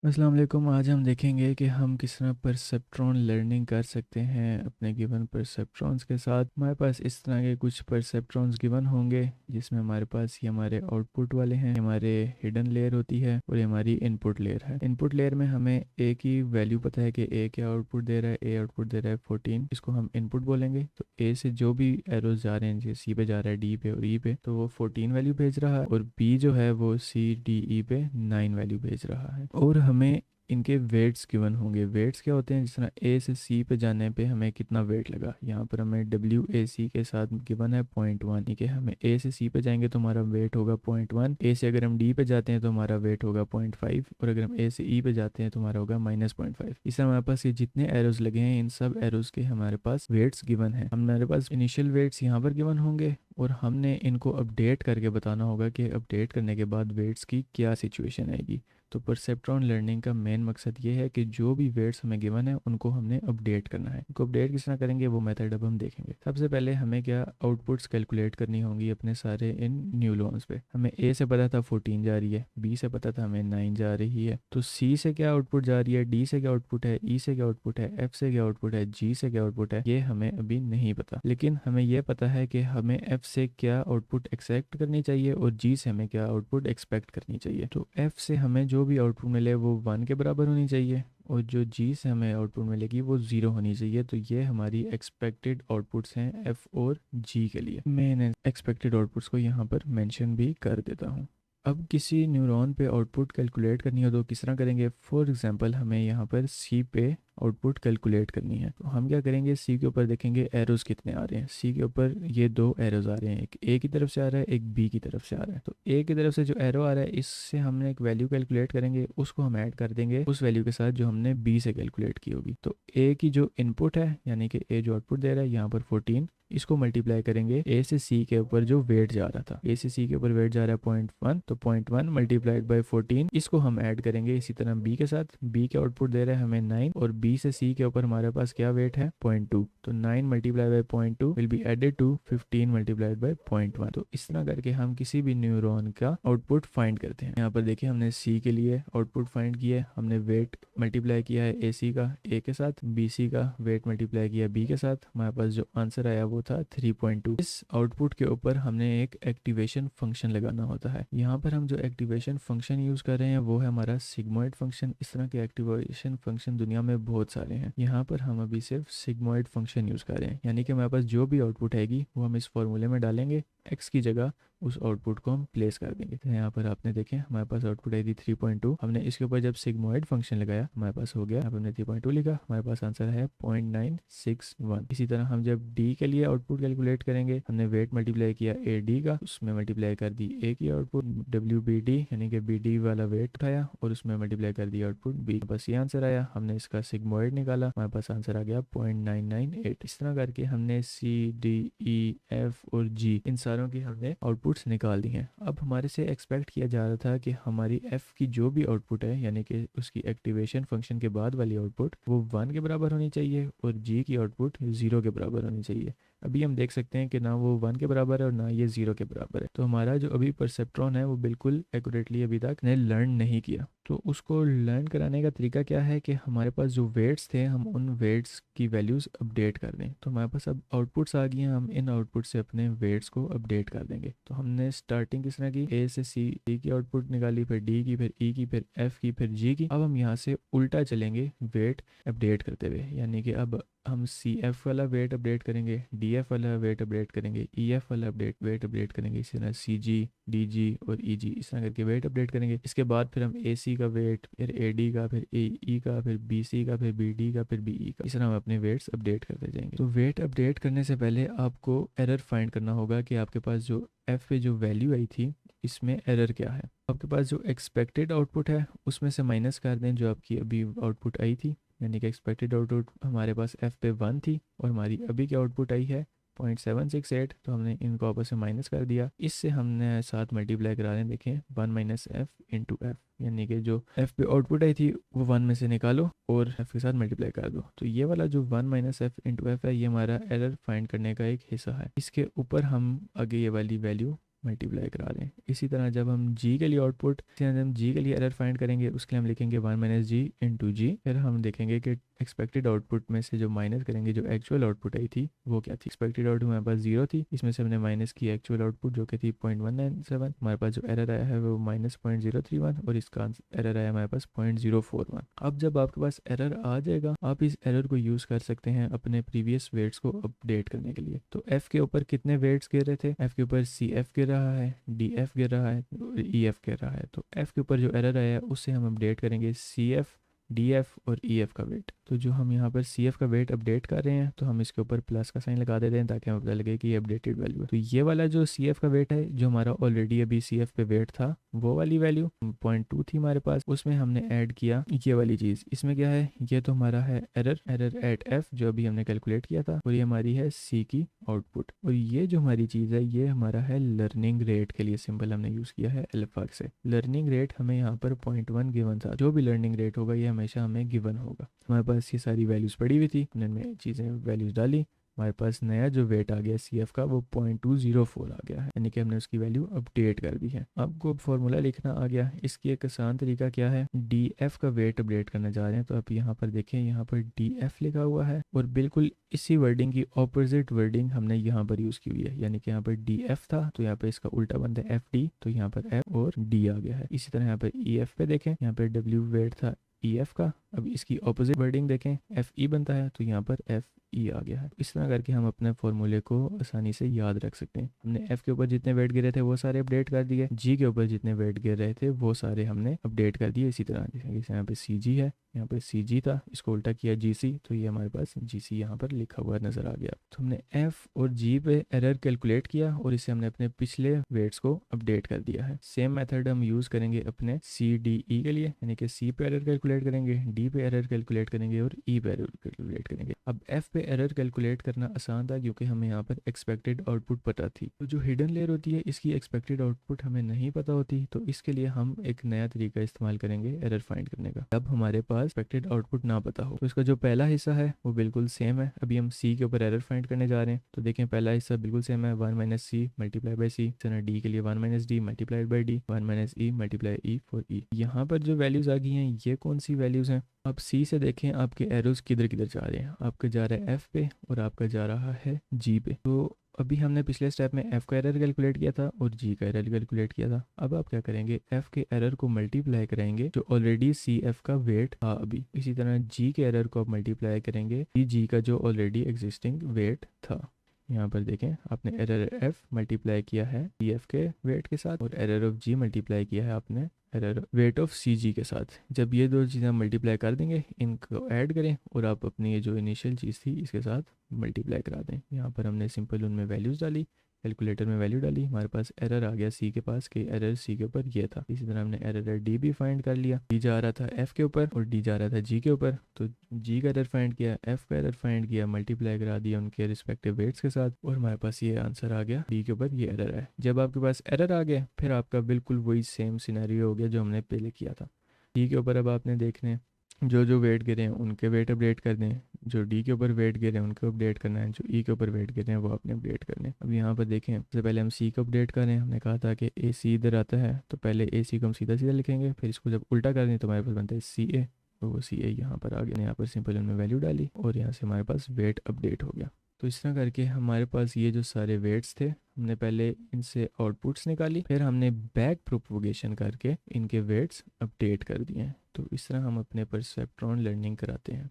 अस्सलाम वालेकुम। आज हम देखेंगे कि हम किस तरह परसेप्ट्रॉन लर्निंग कर सकते हैं अपने गिवन परसेप्ट्रॉन्स के साथ। हमारे पास इस तरह के कुछ परसेप्ट्रॉन्स गिवन होंगे जिसमें हमारे पास ये हमारे आउटपुट वाले हैं, हमारे हिडन लेयर होती है और ये हमारी इनपुट लेयर है। इनपुट लेयर में हमें ए की वैल्यू पता है कि ए क्या आउटपुट दे रहा है। ए आउटपुट दे रहा है 14, इसको हम इनपुट बोलेंगे। तो ए से जो भी एरोज जा रहे हैं, जैसे सी पे जा रहा है, डी पे और ई पे, तो वो 14 वैल्यू भेज रहा है और बी जो है वो सी डी ई पे 9 वैल्यू भेज रहा है। और हमें इनके वेट्स गिवन होंगे। वेट्स क्या होते हैं, जिस तरह ए से सी पे जाने पे हमें कितना वेट लगा, यहाँ पर हमें डब्ल्यू ए सी के साथ गिवन है 0.1। ठीक है, हमें ए से सी पे जाएंगे तो हमारा वेट होगा 0.1। ए से अगर हम डी पे जाते हैं तो हमारा वेट होगा 0.5 और अगर हम ए से ई पे जाते हैं तो हमारा होगा -0.5। इस तरह हमारे पास ये जितने एरोज लगे हैं इन सब एरोज के हमारे पास वेट्स गिवन है। हमारे पास इनिशियल वेट्स यहाँ पर गिवन होंगे और हमने इनको अपडेट करके बताना होगा कि अपडेट करने के बाद वेट्स की क्या सिचुएशन आएगी। तो परसेप्ट्रॉन लर्निंग का मेन मकसद ये है कि जो भी वेट्स हमें गिवन है उनको हमने अपडेट करना है। उनको अपडेट किस तरह करेंगे वो मेथड अब हम देखेंगे। सबसे पहले हमें क्या आउटपुट्स कैलकुलेट करनी होंगी अपने सारे इन न्यूरॉन्स पे। हमें ए से पता था 14 जा रही है, बी से पता था हमें 9 जा रही है, तो सी से क्या आउटपुट जा रही है, डी से क्या आउटपुट है, ई से क्या आउटपुट है, एफ से क्या आउटपुट है, जी से क्या आउटपुट है, ये हमें अभी नहीं पता। लेकिन हमें यह पता है कि हमें एफ से क्या आउटपुट एक्सपेक्ट करनी चाहिए और जी से हमें क्या आउटपुट एक्सपेक्ट करनी चाहिए। तो एफ से हमें जो भी आउटपुट मिले वो 1 के बराबर होनी चाहिए और जो जी से हमें आउटपुट मिलेगी वो 0 होनी चाहिए। तो ये हमारी एक्सपेक्टेड आउटपुट्स हैं एफ और जी के लिए। मैं इन एक्सपेक्टेड आउटपुट्स को यहाँ पर मेंशन भी कर देता हूँ। अब किसी न्यूरॉन पे आउटपुट कैलकुलेट करनी हो तो किस तरह करेंगे। फॉर एग्जांपल हमें यहाँ पर सी पे आउटपुट कैलकुलेट करनी है तो हम क्या करेंगे, सी के ऊपर देखेंगे एरोज कितने आ रहे हैं। सी के ऊपर ये 2 एरोज आ रहे हैं, एक ए की तरफ से आ रहा है, एक बी की तरफ से आ रहा है। तो ए की तरफ से जो एरो आ रहा है इससे हमने एक वैल्यू कैलकुलेट करेंगे, उसको हम ऐड कर देंगे उस वैल्यू के साथ जो हमने बी से कैलकुलेट की होगी। तो ए की जो इनपुट है यानी कि ए जो आउटपुट दे रहा है यहाँ पर 14, इसको मल्टीप्लाई करेंगे ए से सी के ऊपर जो वेट जा रहा था। ए से सी के ऊपर वेट जा रहा है 0.1, तो 0.1 मल्टीप्लाइड बाय 14, इसको हम ऐड करेंगे इसी तरह बी के साथ। बी के आउटपुट दे रहे हैं हमें 9 और बी से सी के ऊपर हमारे पास क्या वेट है 0.2, तो 9 multiply by 0.2 will be added to 15 multiplied by 0.1। तो इस तरह करके हम किसी भी न्यूरॉन का आउटपुट फाइंड करते हैं। यहाँ पर देखिए हमने सी के लिए आउटपुट फाइंड किया है, हमने वेट मल्टीप्लाई किया है ए सी का ए के साथ, बी सी का वेट मल्टीप्लाई किया बी के साथ, हमारे पास जो आंसर आया वो था 3.2। इस आउटपुट के ऊपर हमने एक एक्टिवेशन फंक्शन लगाना होता है। यहाँ पर हम जो एक्टिवेशन फंक्शन यूज कर रहे हैं वो है हमारा सिग्मोइड फंक्शन। इस तरह के एक्टिवेशन फंक्शन दुनिया में बहुत सारे हैं, यहाँ पर हम अभी सिर्फ सिग्मोइड फंक्शन यूज कर रहे हैं। यानी कि हमारे पास जो भी आउटपुट आएगी वो हम इस फॉर्मूले में डालेंगे, एक्स की जगह उस आउटपुट को हम प्लेस कर देंगे। तो यहाँ पर आपने देखें हमारे पास आउटपुट आई थी 3.2, हमने इसके ऊपर जब सिग्मोइड फंक्शन लगाया हमारे पास हो गया, यहाँ पर हमने 3.2 लिखा, हमारे पास आंसर है 0.961। इसी तरह हम जब डी के लिए आउटपुट कैलकुलेट करेंगे, हमने वेट मल्टीप्लाई किया ए डी का, उसमें मल्टीप्लाई कर दी ए की आउटपुट डब्ल्यू बी डी यानी कि बी डी वाला वेट उठाया और उसमें मल्टीप्लाई कर दिया आउटपुट बी, बस ये आंसर आया। हमने इसका सिग्मोइड निकाला, हमारे पास आंसर आ गया 0.998। इस तरह करके हमने सी डी ई एफ और जी इन सारों की हमने आउटपुट्स निकाल दी हैं। अब हमारे से एक्सपेक्ट किया जा रहा था कि हमारी एफ की जो भी आउटपुट है यानी कि उसकी एक्टिवेशन फंक्शन के बाद वाली आउटपुट वो 1 के बराबर होनी चाहिए और जी की आउटपुट 0 के बराबर होनी चाहिए। अभी हम देख सकते हैं कि ना वो 1 के बराबर है और ना ये 0 के बराबर है। तो हमारा जो अभी परसेप्ट्रॉन है वो बिल्कुल एक्यूरेटली अभी तक ने लर्न नहीं किया। तो उसको लर्न कराने का तरीका क्या है कि हमारे पास जो वेट्स थे हम उन वेट्स की वैल्यूज़ अपडेट कर दें। तो हमारे पास अब आउटपुट्स आ गई हैं, हम इन आउटपुट से अपने वेट्स को अपडेट कर देंगे। तो हमने स्टार्टिंग किस तरह की, ए से सी की आउटपुट निकाली, फिर डी की, फिर ई की, फिर एफ की, फिर जी की। अब हम यहाँ से उल्टा चलेंगे वेट अपडेट करते हुए, यानी कि अब हम सी एफ वाला वेट अपडेट करेंगे, डी एफ वाला वेट अपडेट करेंगे, ई एफ वाला वेट अपडेट करेंगे, इसी तरह सी जी, डी जी और ई जी इस तरह करके वेट अपडेट करेंगे। इसके बाद फिर हम ए सी का वेट, फिर ए डी का, फिर ए ई का, फिर बी सी का, फिर बी डी का, फिर बी ई का, इस तरह हम अपने वेट्स अपडेट करते जाएंगे। तो वेट अपडेट करने से पहले आपको एरर फाइंड करना होगा कि आपके पास जो एफ पे जो वैल्यू आई थी इसमें एरर क्या है। आपके पास जो एक्सपेक्टेड आउटपुट है उसमें से माइनस कर दें जो आपकी अभी आउटपुट आई थी, यानी कि एक्सपेक्टेड आउटपुट हमारे पास एफ पे 1 थी और हमारी अभी की आउटपुट आई है 0.768, तो हमने इनको आपस में माइनस कर दिया। इससे हमने साथ मल्टीप्लाई करा दें, देखें 1 माइनस एफ इंटू एफ, यानी कि जो एफ पे आउटपुट आई थी वो 1 में से निकालो और एफ के साथ मल्टीप्लाई कर दो। तो ये वाला जो 1 माइनस एफ इंटू एफ है ये हमारा एरर फाइंड करने का एक हिस्सा है। इसके ऊपर हम आगे ये वाली वैल्यू मल्टीप्लाई करा दें। इसी तरह जब हम जी के लिए आउटपुट, हम जी के लिए एरर फाइंड करेंगे, उसके लिए हम लिखेंगे 1 माइनस जी इंटू जी। फिर हम देखेंगे कि एक्सपेक्टेड आउटपुट में से जो माइनस करेंगे जो एक्चुअल आउटपुट आई थी वो क्या थी। एक्सपेक्टेड आउटपुट हमारे पास 0 थी, इसमें से हमने माइनस की एक्चुअल आउटपुट जो कि थी 0.197। हमारे पास जो एरर आया है वो -0.031 और इसका एरर आया हमारे पास 0.041। अब जब आपके पास एरर आ जाएगा, आप इस एरर को यूज़ कर सकते हैं अपने प्रीवियस वेट्स को अपडेट करने के लिए। तो एफ के ऊपर कितने वेट्स गिर रहे थे, एफ के ऊपर सी एफ गिर रहा है, डी एफ गिर रहा है, ई एफ गिर रहा है। तो एफ के ऊपर जो एरर आया है उससे हम अपडेट करेंगे सी एफ, डी एफ और ई एफ का वेट। तो जो हम यहाँ पर सी एफ का वेट अपडेट कर रहे हैं तो हम इसके ऊपर प्लस का साइन लगा देते हैं ताकि हमें पता लगे कि ये अपडेटेड वैल्यू है। तो ये वाला जो सी एफ का वेट है जो हमारा ऑलरेडी अभी सी एफ पे वेट था, वो वाली वैल्यू 0.2 थी हमारे पास, उसमें हमने ऐड किया ये वाली चीज़। इसमें क्या है, ये तो हमारा है एरर एट एफ जो अभी हमने कैलकुलेट किया था, और ये हमारी है सी की आउटपुट। और ये जो हमारी चीज़ है ये हमारा है लर्निंग रेट के लिए सिंबल हमने यूज़ किया है अल्फा से। लर्निंग रेट हमें यहाँ पर 0.1 गिवन था, जो भी लर्निंग रेट होगा ये हमेशा हमें गिवन होगा। हमारे पास ये सारी वैल्यूज़ पड़ी हुई थी, हमने चीज़ें वैल्यूज़ डाली, हमारे पास नया जो वेट आ गया सी एफ का वो 0.204 आ गया है, यानी कि हमने उसकी वैल्यू अपडेट कर दी है। आपको फॉर्मूला लिखना आ गया। इसकी एक आसान तरीका क्या है, डी एफ का वेट अपडेट करना चाह रहे हैं तो आप यहाँ पर देखें, यहाँ पर डी एफ लिखा हुआ है और बिल्कुल इसी वर्डिंग की ऑपोजिट वर्डिंग हमने यहाँ पर यूज़ की हुई है। यानी कि यहाँ पर डी एफ था तो यहाँ पर इसका उल्टा बनता है एफ डी, तो यहाँ पर एफ और डी आ गया है। इसी तरह यहाँ पर ई एफ पे देखें, यहाँ पर डब्ल्यू वेट था ई एफ का, अब इसकी ऑपोजिट वर्डिंग देखें एफ ई बनता है तो यहाँ पर एफ ई आ गया है। इस तरह करके हम अपने फॉर्मूले को आसानी से याद रख सकते हैं। हमने एफ के ऊपर जितने वेट गिरे थे वो सारे अपडेट कर दिए, जी के ऊपर जितने वेट गिर रहे थे वो सारे हमने अपडेट कर दिए। इसी तरह जैसे यहाँ पे सी जी है, यहाँ पे सी जी था, इसको उल्टा किया जी सी, तो ये हमारे पास जी सी यहाँ पर लिखा हुआ नजर आ गया। तो हमने एफ और जी पे एरर कैलकुलेट किया और इसे हमने अपने पिछले वेट्स को अपडेट कर दिया है। सेम मेथड हम यूज करेंगे अपने सी डी ई के लिए, यानी कि सी पे एरर कैलकुलेट करेंगे, डी पे एरर कैलकुलेट करेंगे और ई पे एरर कैलकुलेट करेंगे। अब एफ पे एरर कैलकुलेट करना आसान था क्योंकि हमें यहाँ पर एक्सपेक्टेड आउटपुट पता थी। तो जो हिडन लेयर होती है इसकी एक्सपेक्टेड आउटपुट हमें नहीं पता होती, तो इसके लिए हम एक नया तरीका इस्तेमाल करेंगे एरर फाइंड करने का। अब हमारे पास एक्सपेक्टेड आउटपुट ना पता हो तो इसका जो पहला हिस्सा है वो बिल्कुल सेम है। अभी हम सी के ऊपर एरर फाइंड करने जा रहे हैं, तो देखें पहला हिस्सा बिल्कुल सेम है, 1 minus C multiply by C. D के लिए 1 minus D multiplied by D, 1 minus E multiply E for E. यहाँ पर जो वैल्यूज आ गई हैं ये कौन सी वैल्यूज हैं, आप सी से देखें आपके एरोज किधर किधर जा रहे हैं। आपका जा रहा है एफ पे और आपका जा रहा है जी पे। तो अभी हमने पिछले स्टेप में एफ का एरर कैलकुलेट किया था और जी का एरर कैलकुलेट किया था। अब आप क्या करेंगे, एफ के एरर को मल्टीप्लाई करेंगे जो ऑलरेडी सी एफ का वेट था अभी। इसी तरह जी के एरर को आप मल्टीप्लाई करेंगे जी का जो ऑलरेडी एग्जिस्टिंग वेट था। यहाँ पर देखें आपने एरर एफ मल्टीप्लाई किया है सी एफ के वेट के साथ और एरर ऑफ जी मल्टीप्लाई किया है आपने एरर वेट ऑफ सी जी के साथ। जब ये दो चीज़ें मल्टीप्लाई कर देंगे, इनको ऐड करें और आप अपनी ये जो इनिशियल चीज़ थी इसके साथ मल्टीप्लाई करा दें। यहाँ पर हमने सिंपल उनमें वैल्यूज़ डाली, कैलकुलेटर में वैल्यू डाली, हमारे पास एरर आ गया सी के पास कि एरर सी के ऊपर ये था। इसी तरह हमने एरर डी भी फाइंड कर लिया, डी जा रहा था एफ के ऊपर और डी जा रहा था जी के ऊपर। तो जी का एरर फाइंड किया, एफ का एरर फाइंड किया, मल्टीप्लाई करा दिया उनके रिस्पेक्टिव वेट्स के साथ और हमारे पास ये आंसर आ गया, डी के ऊपर ये एरर है। जब आपके पास एरर आ गया फिर आपका बिल्कुल वही सेम सिनेरियो हो गया जो हमने पहले किया था। डी के ऊपर अब आपने देखने जो जो वेट गिरे हैं उनके वेट अपडेट कर दें, जो डी के ऊपर वेट गिरे हैं उनको अपडेट करना है, जो ई के ऊपर वेट गिरे हैं वो आपने अपडेट करने हैं। अब यहाँ पर देखें सबसे पहले हम सी को अपडेट करें। हमने कहा था कि ए सी इधर आता है तो पहले ए सी को हम सीधा सीधा लिखेंगे, फिर इसको जब उल्टा कर दें तो हमारे पास बनता है सी ए, तो वो सी ए यहाँ पर आ गया। यहाँ पर सिंपल उनमें वैल्यू डाली और यहाँ से हमारे पास वेट अपडेट हो गया। तो इस तरह करके हमारे पास ये जो सारे वेट्स थे हमने पहले इनसे आउटपुट्स निकाली, फिर हमने बैक प्रोपोगेशन करके इनके वेट्स अपडेट कर दिए हैं। तो इस तरह हम अपने परसेप्ट्रॉन लर्निंग कराते हैं।